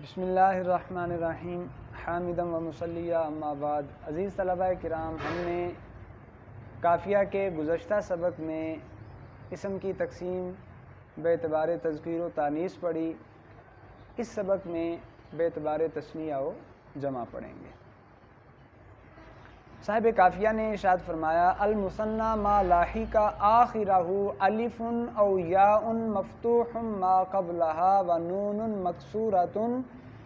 بسم اللہ الرحمن الرحیم حامدا و مصلیہ اما بعد۔ عزیز طلبہ کرام، ہم نے قافیہ کے گزشتہ سبق میں اسم کی تقسیم بے اعتبار تذکیر و تانیث پڑھی۔ اس سبق میں بے اعتبار تثنیہ و جمع پڑھیں گے۔ صاحب قافیہ نے ارشاد فرمایا: المثنى ما لاحق آخرہ الف او یاء مفتوح ما قبلها ونون مکسورۃ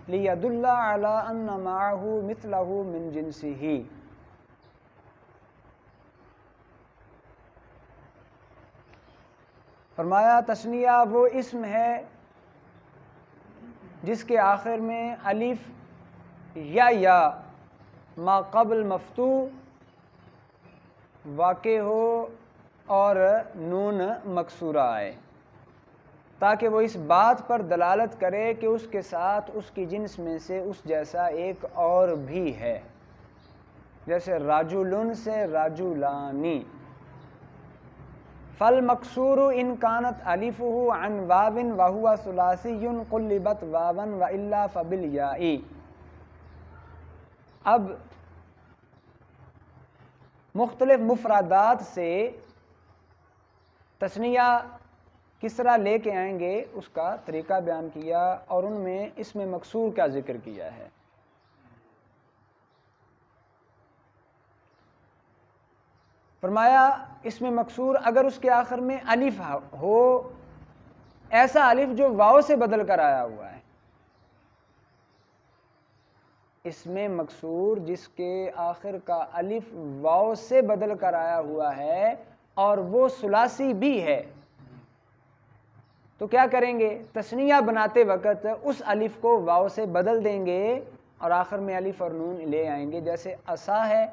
لیدل علی ان معه مثلہ من جنسہ۔ فرمایا تثنیہ وہ اسم ہے جس کے آخر میں الف یا ما قبل مفتوح واقع ہو اور نون مکسورہ آئے، تاکہ وہ اس بات پر دلالت کرے کہ اس کے ساتھ اس کی جنس میں سے اس جیسا ایک اور بھی ہے، جیسے راجلن سے راجلانی۔ فالمکسور ان کانت الفہ عن واو وہو ثلاثی قلبت واوا والا فبالیاء۔ اب مختلف مفردات سے تثنیہ کس طرح لے کے آئیں گے اس کا طریقہ بیان کیا، اور ان میں اسم مکسور کا ذکر کیا ہے۔ فرمایا اسم مکسور اگر اس کے آخر میں الف ہو، ایسا الف جو واو سے بدل کر آیا ہوا ہے، اسم مکسور جس کے آخر کا الف واو سے بدل کر آیا ہوا ہے اور وہ ثلاثی بھی ہے، تو کیا کریں گے؟ تثنیہ بناتے وقت اس الف کو واو سے بدل دیں گے اور آخر میں الف اور نون لے آئیں گے۔ جیسے عصا ہے،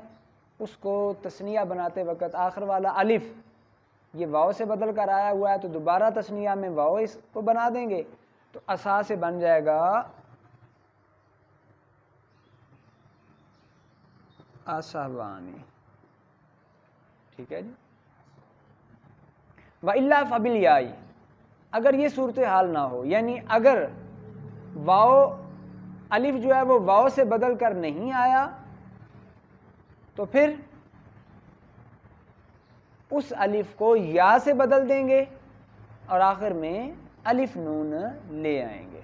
اس کو تثنیہ بناتے وقت آخر والا الف یہ واو سے بدل کر آیا ہوا ہے، تو دوبارہ تثنیہ میں واو اس کو بنا دیں گے، تو عصا سے بن جائے گا آساوانی۔ ٹھیک ہے جی۔ وَإِلَّا فَبِالْيَاءِ، اگر یہ صورتحال نہ ہو، یعنی اگر واو الف جو ہے وہ واو سے بدل کر نہیں آیا، تو پھر اس الف کو یا سے بدل دیں گے اور آخر میں الف نون لے آئیں گے۔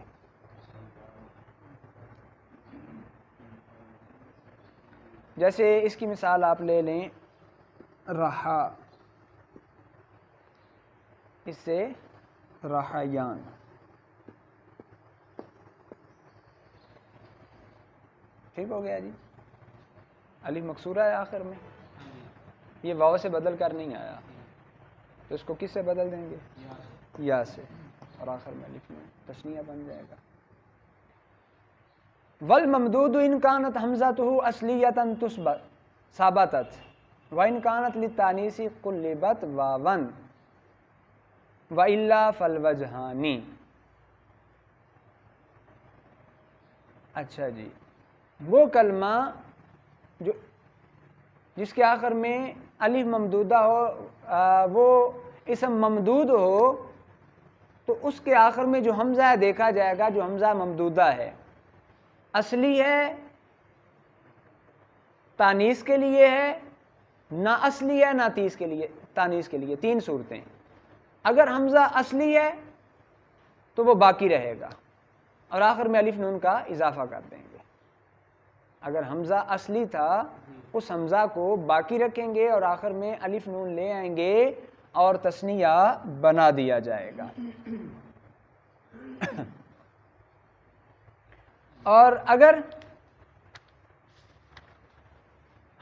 جیسے اس کی مثال آپ لے لیں رہا، اس سے رہایان۔ ٹھیک ہو گیا جی۔ الف مکسورہ ہے آخر میں، یہ واو سے بدل کر نہیں آیا، تو اس کو کس سے بدل دیں گے؟ یا سے، اور آخر میں الف میں تثنیہ بن جائے گا۔ والممدود ان کانت حمزتہ اصلیۃ ثابتت وان کانت للتانیث قلبت واوا والا فالوجہان۔ اچھا جی، وہ کلمہ جو جس کے آخر میں الف ممدودہ ہو، وہ اسم ممدود ہو، تو اس کے آخر میں جو حمزہ ہے دیکھا جائے گا جو حمزہ ممدودہ ہے، اصلی ہے، تانیث کے لیے ہے، نہ اصلی ہے، نہ تانیث کے لیے۔ تین صورتیں۔ اگر حمزہ اصلی ہے تو وہ باقی رہے گا اور آخر میں الف نون کا اضافہ کر دیں گے۔ اگر حمزہ اصلی تھا اس حمزہ کو باقی رکھیں گے اور آخر میں الف نون لے آئیں گے اور تثنیہ بنا دیا جائے گا۔ اور اگر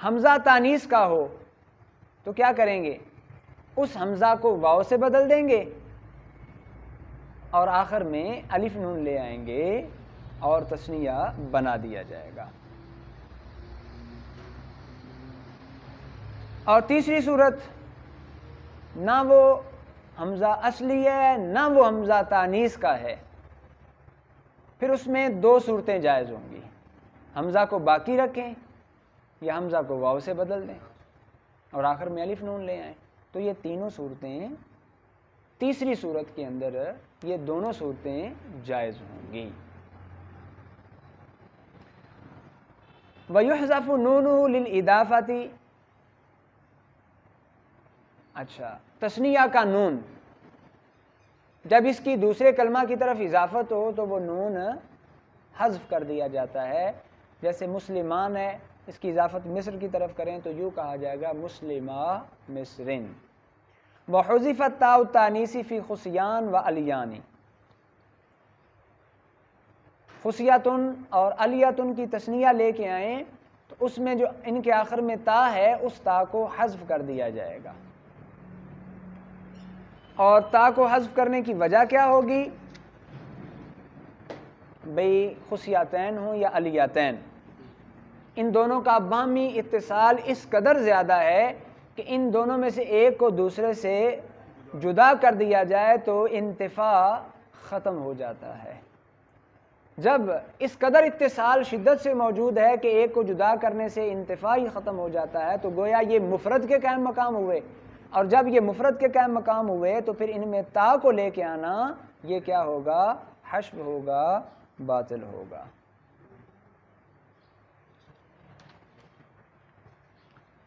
حمزہ تانیث کا ہو تو کیا کریں گے؟ اس حمزہ کو واو سے بدل دیں گے اور آخر میں الف نون لے آئیں گے اور تثنیہ بنا دیا جائے گا۔ اور تیسری صورت، نہ وہ حمزہ اصلی ہے نہ وہ حمزہ تانیث کا ہے، پھر اس میں دو صورتیں جائز ہوں گی، حمزہ کو باقی رکھیں یا حمزہ کو واو سے بدل دیں اور آخر میں الف نون لے آئیں۔ تو یہ تینوں صورتیں تیسری صورت کے اندر یہ دونوں صورتیں جائز ہوں گی۔ وَيُحْذَفُ نُونُهُ لِلْإِضَافَةِ، اچھا تثنیہ کا نون جب اس کی دوسرے کلمہ کی طرف اضافت ہو تو وہ نون حذف کر دیا جاتا ہے. جیسے مسلمان ہے، اس کی اضافت مصر کی طرف کریں تو یوں کہا جائے گا مسلمہ مصرن. وحذفت تاء التانیث فی خصیان و الیان، خصیتن اور الیتن کی تثنیہ لے کے آئیں تو اس میں جو ان کے آخر میں تا ہے اس تا کو حذف کر دیا جائے گا. اور تا کو حذف کرنے کی وجہ کیا ہوگی؟ بھئی خصیتین ہوں یا الیتین، ان دونوں کا باہمی اتصال اس قدر زیادہ ہے کہ ان دونوں میں سے ایک کو دوسرے سے جدا کر دیا جائے تو انتفاع ختم ہو جاتا ہے. جب اس قدر اتصال شدت سے موجود ہے کہ ایک کو جدا کرنے سے انتفاع ہی ختم ہو جاتا ہے تو گویا یہ مفرد کے قائم مقام ہوئے، اور جب یہ مفرد کے قائم مقام ہوئے تو پھر ان میں تا کو لے کے آنا یہ کیا ہوگا؟ حشو ہوگا، باطل ہوگا.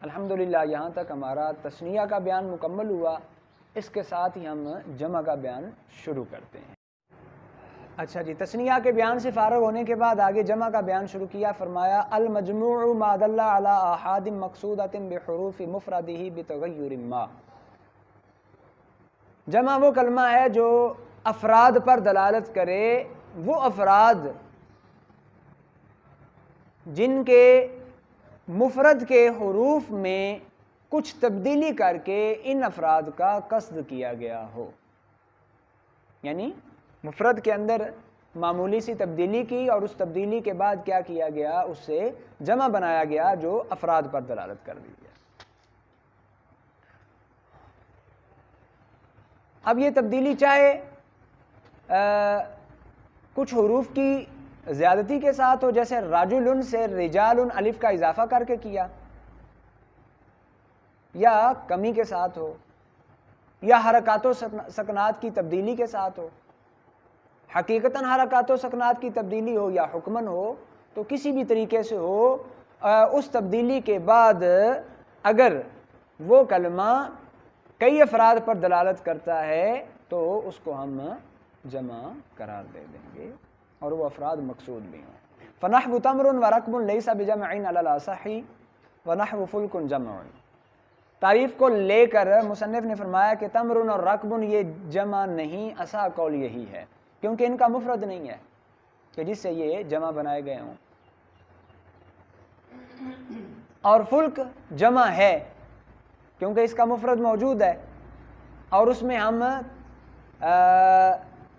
الحمدللہ یہاں تک ہمارا تثنیہ کا بیان مکمل ہوا. اس کے ساتھ ہی ہم جمع کا بیان شروع کرتے ہیں. اچھا جی، تثنیہ کے بیان سے فارغ ہونے کے بعد آگے جمع کا بیان شروع کیا. فرمایا المجموع ما دل علی احاد مقصودۃ بحروف مفردہ بتغیر ما. جمع وہ کلمہ ہے جو افراد پر دلالت کرے، وہ افراد جن کے مفرد کے حروف میں کچھ تبدیلی کر کے ان افراد کا قصد کیا گیا ہو. یعنی مفرد کے اندر معمولی سی تبدیلی کی اور اس تبدیلی کے بعد کیا کیا گیا؟ اس سے جمع بنایا گیا جو افراد پر دلالت کر دی گیا. اب یہ تبدیلی چاہے کچھ حروف کی زیادتی کے ساتھ ہو، جیسے راجلن سے رجالن الف کا اضافہ کر کے کیا، یا کمی کے ساتھ ہو، یا حرکات و سکنات کی تبدیلی کے ساتھ ہو. حقیقتاً حرکات و سکنات کی تبدیلی ہو یا حکمن ہو، تو کسی بھی طریقے سے ہو، اس تبدیلی کے بعد اگر وہ کلمہ کئی افراد پر دلالت کرتا ہے تو اس کو ہم جمع قرار دے دیں گے اور وہ افراد مقصود بھی ہوں. فنحو تمر ورکب لیس بجمع علی الاصح ونحو فلک جمع. تعریف کو لے کر مصنف نے فرمایا کہ تمر اور رکب یہ جمع نہیں، اصح قول یہی ہے کیونکہ ان کا مفرد نہیں ہے کہ جس سے یہ جمع بنائے گئے ہوں. اور فلک جمع ہے کیونکہ اس کا مفرد موجود ہے اور اس میں ہم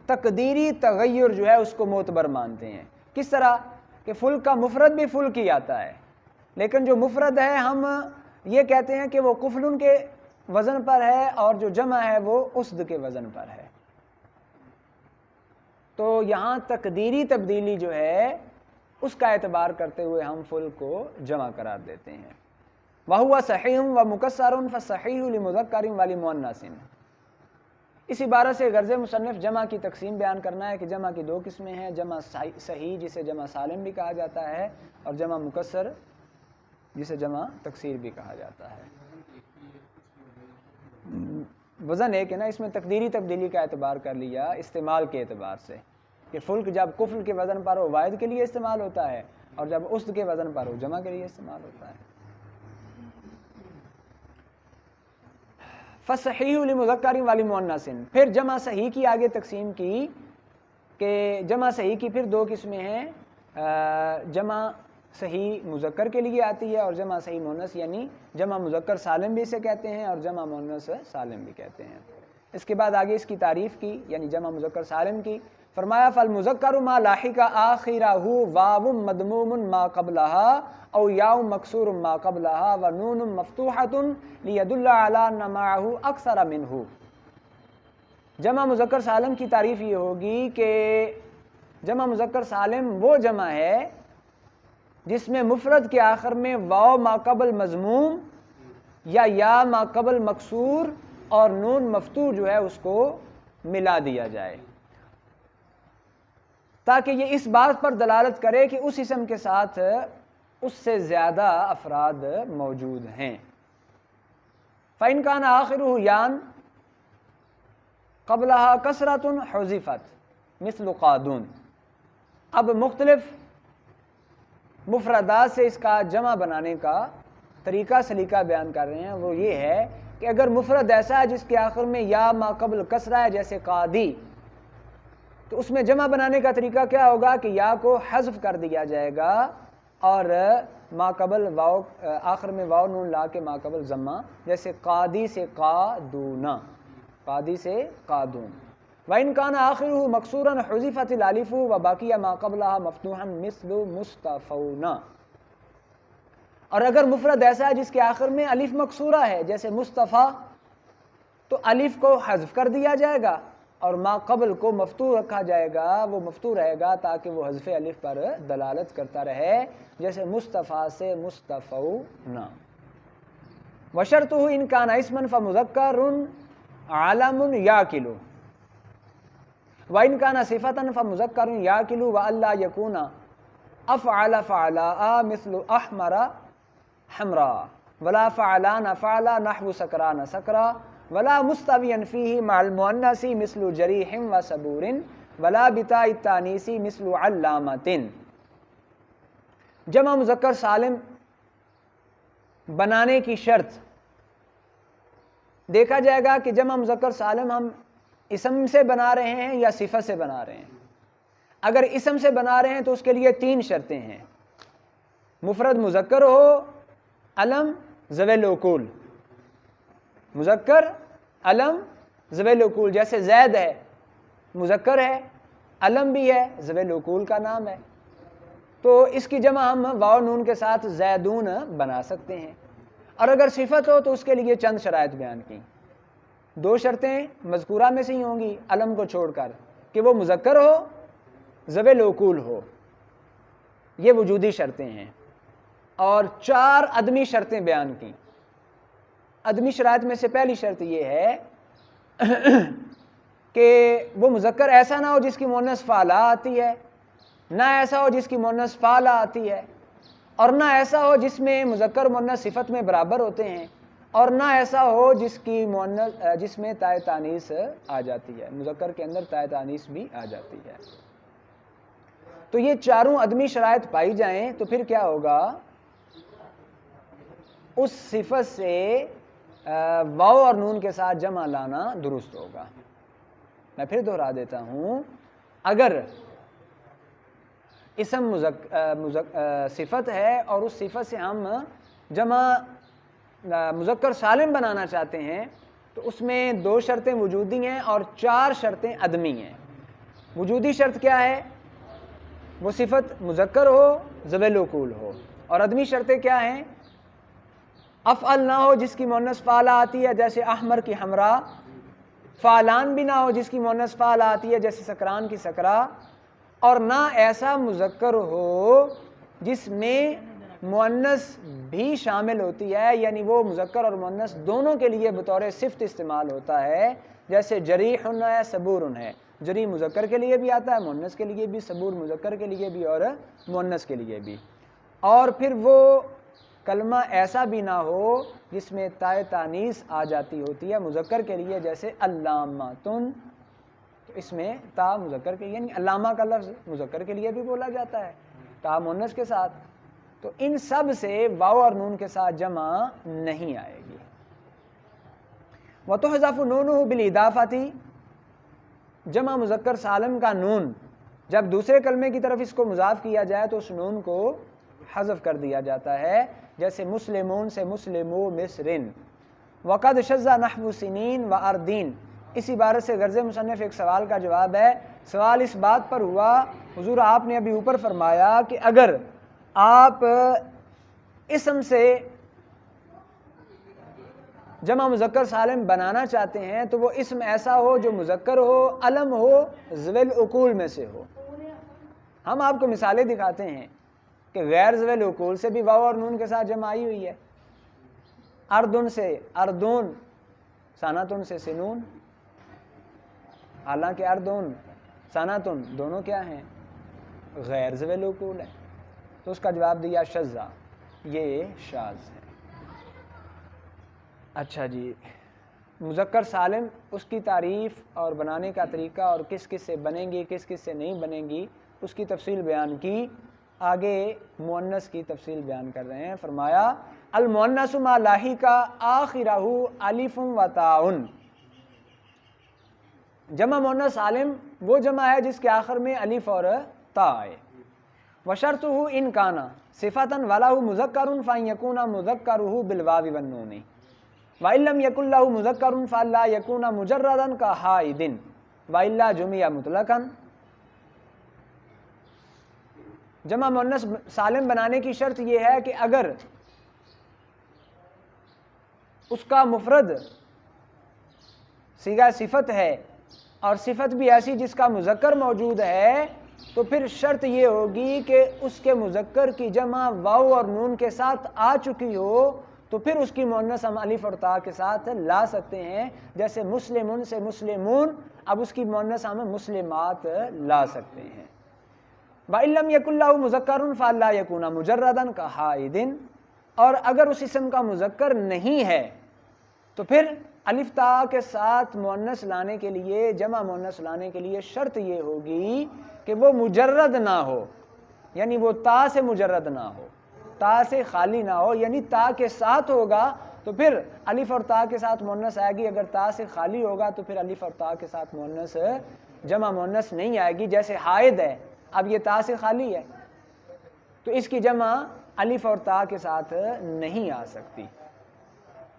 تقدیری تغیر جو ہے اس کو معتبر مانتے ہیں. کس طرح کہ فلک کا مفرد بھی فلک ہی آتا ہے، لیکن جو مفرد ہے ہم یہ کہتے ہیں کہ وہ کفلن کے وزن پر ہے اور جو جمع ہے وہ اسد کے وزن پر ہے. تو یہاں تقدیری تبدیلی جو ہے اس کا اعتبار کرتے ہوئے ہم فلک کو جمع قرار دیتے ہیں. وَهُوَ صَحِيحٌ وَمُكَسَّرٌ فَالصَّحِيحُ لِمُذَكَّرٍ وَلِمُؤَنَّثٍ. اس عبارت سے غرض مصنف جمع کی تقسیم بیان کرنا ہے کہ جمع کی دو قسمیں ہیں، جمع صحیح جسے جمع سالم بھی کہا جاتا ہے اور جمع مکسر جسے جمع تکسیر بھی کہا جاتا ہے. وزن ایک ہے نا، اس میں تقدیری تبدیلی کا اعتبار کر لیا استعمال کے اعتبار سے کہ فلک جب کفل کے وزن پر ہو واحد کے لیے استعمال ہوتا ہے اور جب اسد کے وزن پر ہو جمع کے لیے استعمال ہوتا ہے. فَالصَّحِيحُ لِمُذَكَّرٍ وَلِمُؤَنَّثٍ. پھر جمع صحیح کی آگے تقسیم کی کہ جمع صحیح کی پھر دو قسمیں ہیں، جمع صحیح مذکر کے لیے آتی ہے اور جمع صحیح مؤنث، یعنی جمع مذکر سالم بھی اسے کہتے ہیں اور جمع مؤنث سالم بھی کہتے ہیں. اس کے بعد آگے اس کی تعریف کی یعنی جمع مذکر سالم کی. فرمایا فالمذکر ما لاحق آخرہ واو مضموم ما قبلها او یاء مکسور ما قبلها ونون مفتوحة لیدل علی ان معه اکثر منه. جمع مذکر سالم کی تعریف یہ ہوگی کہ جمع مذکر سالم وہ جمع ہے جس میں مفرد کے آخر میں واو ما قبل مضموم یا یا ما قبل مکسور اور نون مفتوح جو ہے اس کو ملا دیا جائے تاکہ یہ اس بات پر دلالت کرے کہ اس اسم کے ساتھ اس سے زیادہ افراد موجود ہیں۔ فَإِنْ كَانَ آخِرُهُ یان قبلها کثرۃ حذفت مثل قادون۔ اب مختلف مفردات سے اس کا جمع بنانے کا طریقہ سلیقہ بیان کر رہے ہیں۔ وہ یہ ہے کہ اگر مفرد ایسا ہے جس کے آخر میں یا ما قبل کسرہ ہے جیسے قادی، تو اس میں جمع بنانے کا طریقہ کیا ہوگا کہ یا کو حذف کر دیا جائے گا اور ما قبل واو آخر میں واو نون لا کے ما قبل ضمہ، جیسے قادی سے قادون، قادی سے قادون۔ وَإِنْ كَانَ آخِرُهُ مَكْسُورًا حُذِفَتِ الْأَلِفُ وَبَقِيَ مَا قَبْلَهَا مَفْتُوحًا مِثْلُ مُصْطَفَوْنَا۔ اور اگر مفرد ایسا ہے جس کے آخر میں الف مکسورہ ہے جیسے مصطفیٰ، تو الف کو حذف کر دیا جائے گا اور ما قبل کو مفتوح رکھا جائے گا، وہ مفتوح رہے گا تاکہ وہ حذف الف پر دلالت کرتا رہے، جیسے مصطفیٰ سے مصطفونا۔ وَشَرْطُهُ إِنْ كَانَ اسْمًا فَمُذَكَّرٌ عَلَمٌ يَأْكُلُ وَإِنْ كَانَ صِفَةً فَمُذَكَّرٌ يَأْكُلُ وَأَلَّا يَكُونَ أَفْعَلَ فَعَلَاءَ مِثْلُ أَحْمَرَ حمراء ولا فعلان فعلا نحو سکران سکرا ولا مستویاً فیہ مع المؤنث مثل جریح و صبور ولا بتاء التانیث مثل علامۃ۔ جمع مذکر سالم بنانے کی شرط، دیکھا جائے گا کہ جمع مذکر سالم ہم اسم سے بنا رہے ہیں یا صفت سے بنا رہے ہیں۔ اگر اسم سے بنا رہے ہیں تو اس کے لیے 3 شرطیں ہیں، مفرد مذکر ہو، علم ذوی العقول، مذکر علم ذوی العقول، جیسے زید ہے مذکر ہے، علم بھی ہے، ذوی العقول کا نام ہے، تو اس کی جمع ہم واو نون کے ساتھ زیدون بنا سکتے ہیں۔ اور اگر صفت ہو تو اس کے لیے چند شرائط بیان کی، 2 شرطیں مذکورہ میں سے ہی ہوں گی علم کو چھوڑ کر، کہ وہ مذکر ہو، ذوی العقول ہو، یہ وجودی شرطیں ہیں، اور 4 عدمی شرطیں بیان کی۔ عدمی شرائط میں سے پہلی شرط یہ ہے کہ وہ مذکر ایسا نہ ہو جس کی مؤنث فاعلہ آتی ہے، نہ ایسا ہو جس کی مؤنث فاعلہ آتی ہے، اور نہ ایسا ہو جس میں مذکر مؤنث صفت میں برابر ہوتے ہیں، اور نہ ایسا ہو جس میں تاء تانیث آ جاتی ہے، مذکر کے اندر تاء تانیث بھی آ جاتی ہے۔ تو یہ 4 عدمی شرائط پائی جائیں تو پھر کیا ہوگا، اس صفت سے واو اور نون کے ساتھ جمع لانا درست ہوگا۔ میں پھر دہرا دیتا ہوں، اگر اسم صفت ہے اور اس صفت سے ہم جمع مذکر سالم بنانا چاہتے ہیں تو اس میں 2 شرطیں وجودی ہیں اور 4 شرطیں عدمی ہیں۔ وجودی شرط کیا ہے، وہ صفت مذکر ہو، ذوی العقول ہو، اور عدمی شرطیں کیا ہیں، افعل نہ ہو جس کی مؤنث فاعلہ آتی ہے جیسے احمر کی حمراء، فعلان بھی نہ ہو جس کی مؤنث فاعلہ آتی ہے جیسے سکران کی سکرا، اور نہ ایسا مذکر ہو جس میں مؤنث بھی شامل ہوتی ہے، یعنی وہ مذکر اور مؤنث دونوں کے لیے بطور صفت استعمال ہوتا ہے، جیسے جریح ہے، صبور ہے، جری مذکر کے لیے بھی آتا ہے، مؤنث کے لیے بھی، صبور مذکر کے لیے بھی اور مؤنث کے لیے بھی۔ اور پھر وہ کلمہ ایسا بھی نہ ہو جس میں تاء تانیث آ جاتی ہوتی ہے مذکر کے لیے، جیسے علاماتن، تو اس میں تا مذکر کے، یعنی علامہ کا لفظ مذکر کے لیے بھی بولا جاتا ہے تا مؤنث کے ساتھ، تو ان سب سے واو اور نون کے ساتھ جمع نہیں آئے گی۔ وَتُحْذَفُ نُونُهُ بِالْإِضَافَةِ، جمع مذکر سالم کا نون جب دوسرے کلمے کی طرف اس کو مضاف کیا جائے تو اس نون کو حذف کر دیا جاتا ہے، جیسے مسلمون سے مسلمو مصرن۔ وَقَدْ شَذَّ نَحْوُ سِنِین وَأَرْدِین، اس عبارت سے غرض مصنف ایک سوال کا جواب ہے۔ سوال اس بات پر ہوا، حضور آپ نے ابھی اوپر فرمایا کہ اگر آپ اسم سے جمع مذکر سالم بنانا چاہتے ہیں تو وہ اسم ایسا ہو جو مذکر ہو، علم ہو، ذوی العقول میں سے ہو۔ ہم آپ کو مثالیں دکھاتے ہیں کہ غیر ذوی العقول سے بھی واو اور نون کے ساتھ جمع آئی ہوئی ہے، اردن سے اردون، ساناتن سے سنون، حالانکہ اردون ساناتن دونوں کیا ہیں، غیر ذوی العقول ہے۔ تو اس کا جواب دیا شذا، یہ شاذ ہے۔ اچھا جی، مذکر سالم، اس کی تعریف اور بنانے کا طریقہ اور کس کس سے بنیں گی کس کس سے نہیں بنیں گی اس کی تفصیل بیان کی۔ آگے مؤنث کی تفصیل بیان کر رہے ہیں۔ فرمایا المؤنث ما لاحق آخرہ الف و تاء، جمع مؤنث سالم وہ جمع ہے جس کے آخر میں الف اور تا ہے۔ وشرطہ ان کان صفۃ ولہ مذکر فان یکون مذکرہ بالواو والنون، وان لم یکن لہ مذکر فلا یکون مجردا کحائد والا جمع مطلقا۔ جمع مؤنث سالم بنانے کی شرط یہ ہے کہ اگر اس کا مفرد صیغہ صفت ہے اور صفت بھی ایسی جس کا مذکر موجود ہے، تو پھر شرط یہ ہوگی کہ اس کے مذکر کی جمع واو اور نون کے ساتھ آ چکی ہو، تو پھر اس کی مؤنث ہم الف اور تا کے ساتھ لا سکتے ہیں۔ جیسے مسلمون سے مسلمون، اب اس کی مؤنث ہم مسلمات لا سکتے ہیں۔ وَإِن لَّمْ يَكُن لَّهُ مُذَكَّرٌ فَلَا يَكُونَ مُجَرَّدًا كَحَائِدٍ، اور اگر اس اسم کا مذکر نہیں ہے تو پھر الف تا کے ساتھ مؤنث لانے کے لیے، جمع مؤنث لانے کے لیے شرط یہ ہوگی کہ وہ مجرد نہ ہو، یعنی وہ تا سے مجرد نہ ہو، تا سے خالی نہ ہو، یعنی تا کے ساتھ ہوگا تو پھر الف اور تا کے ساتھ مؤنث آئے گی، اگر تا سے خالی ہوگا تو پھر الف اور تا کے ساتھ مؤنث جمع مؤنث نہیں آئے گی۔ جیسے حائد ہے، اب یہ تا سے خالی ہے تو اس کی جمع الف اور تا کے ساتھ نہیں آ سکتی۔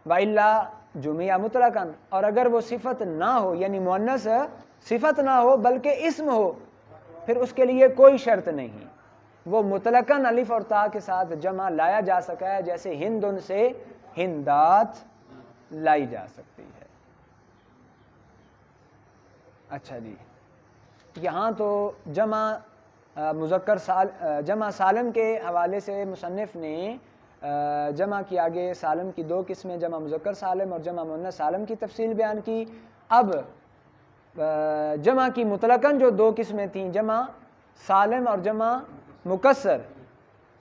وَإِلَّا جُمِعَ مُطْلَقًا، اور اگر وہ صفت نہ ہو، یعنی مؤنث صفت نہ ہو بلکہ اسم ہو، پھر اس کے لیے کوئی شرط نہیں، وہ مطلقاً الف اور تا کے ساتھ جمع لایا جا سکا ہے، جیسے ہندن سے ہندات لائی جا سکتی ہے۔ اچھا جی، یہاں تو جمع مذکر جمع سالم کے حوالے سے مصنف نے جمع کی آگے سالم کی دو قسمیں، جمع مذکر سالم اور جمع مؤنث سالم کی تفصیل بیان کی۔ اب جمع کی مطلقاً جو دو قسمیں تھیں، جمع سالم اور جمع مکسر،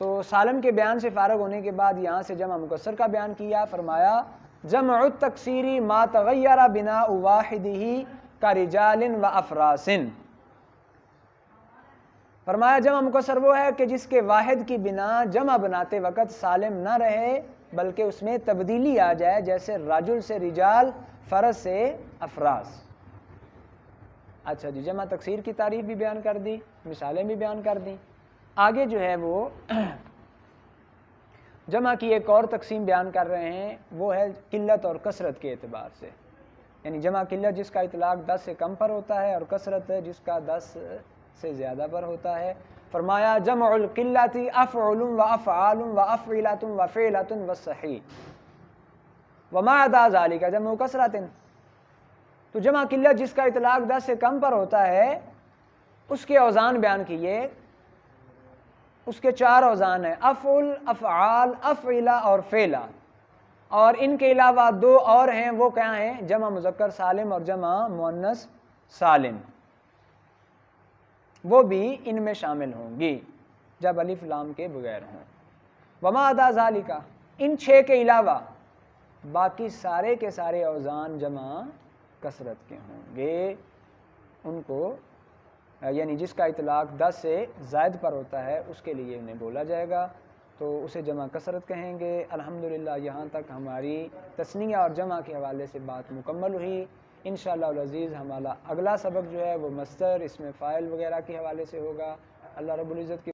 تو سالم کے بیان سے فارغ ہونے کے بعد یہاں سے جمع مکسر کا بیان کیا۔ فرمایا جمع التکسیری ما تغیر بناء واحدہ کرجال و افراس، فرمایا جمع مکسر وہ ہے کہ جس کے واحد کی بنا جمع بناتے وقت سالم نہ رہے بلکہ اس میں تبدیلی آ جائے، جیسے رجل سے رجال، فرس سے افراس۔ اچھا جی، جمع تکسیر کی تعریف بھی بیان کر دی، مثالیں بھی بیان کر دیں۔ آگے جو ہے وہ جمع کی ایک اور تقسیم بیان کر رہے ہیں، وہ ہے قلت اور کثرت کے اعتبار سے، یعنی جمع قلت جس کا اطلاق 10 سے کم پر ہوتا ہے اور کثرت جس کا 10 سے زیادہ پر ہوتا ہے۔ فرمایا جمع القلت افعل و افعال و افعلۃ و فعلۃ و صحیح وما عدا ذلک جمع کثرۃ، تو جمع قلت جس کا اطلاق 10 سے کم پر ہوتا ہے اس کے اوزان بیان کیے، اس کے 4 اوزان ہیں، افعل، افعال، افعلہ اور فعلہ، اور ان کے علاوہ 2 اور ہیں، وہ کیا ہیں؟ جمع مذکر سالم اور جمع مؤنث سالم، وہ بھی ان میں شامل ہوں گی جب الف لام کے بغیر ہوں۔ وما عدا ذالک، ان 6 کے علاوہ باقی سارے کے سارے اوزان جمع کثرت کے ہوں گے، ان کو یعنی جس کا اطلاق 10 سے زائد پر ہوتا ہے اس کے لیے انہیں بولا جائے گا تو اسے جمع کثرت کہیں گے۔ الحمدللہ یہاں تک ہماری تثنیہ اور جمع کے حوالے سے بات مکمل ہوئی۔ انشاءاللہ العزیز ہمارا اگلا سبق جو ہے وہ مصدر، اسم فاعل وغیرہ کے حوالے سے ہوگا۔ اللہ رب العزت کی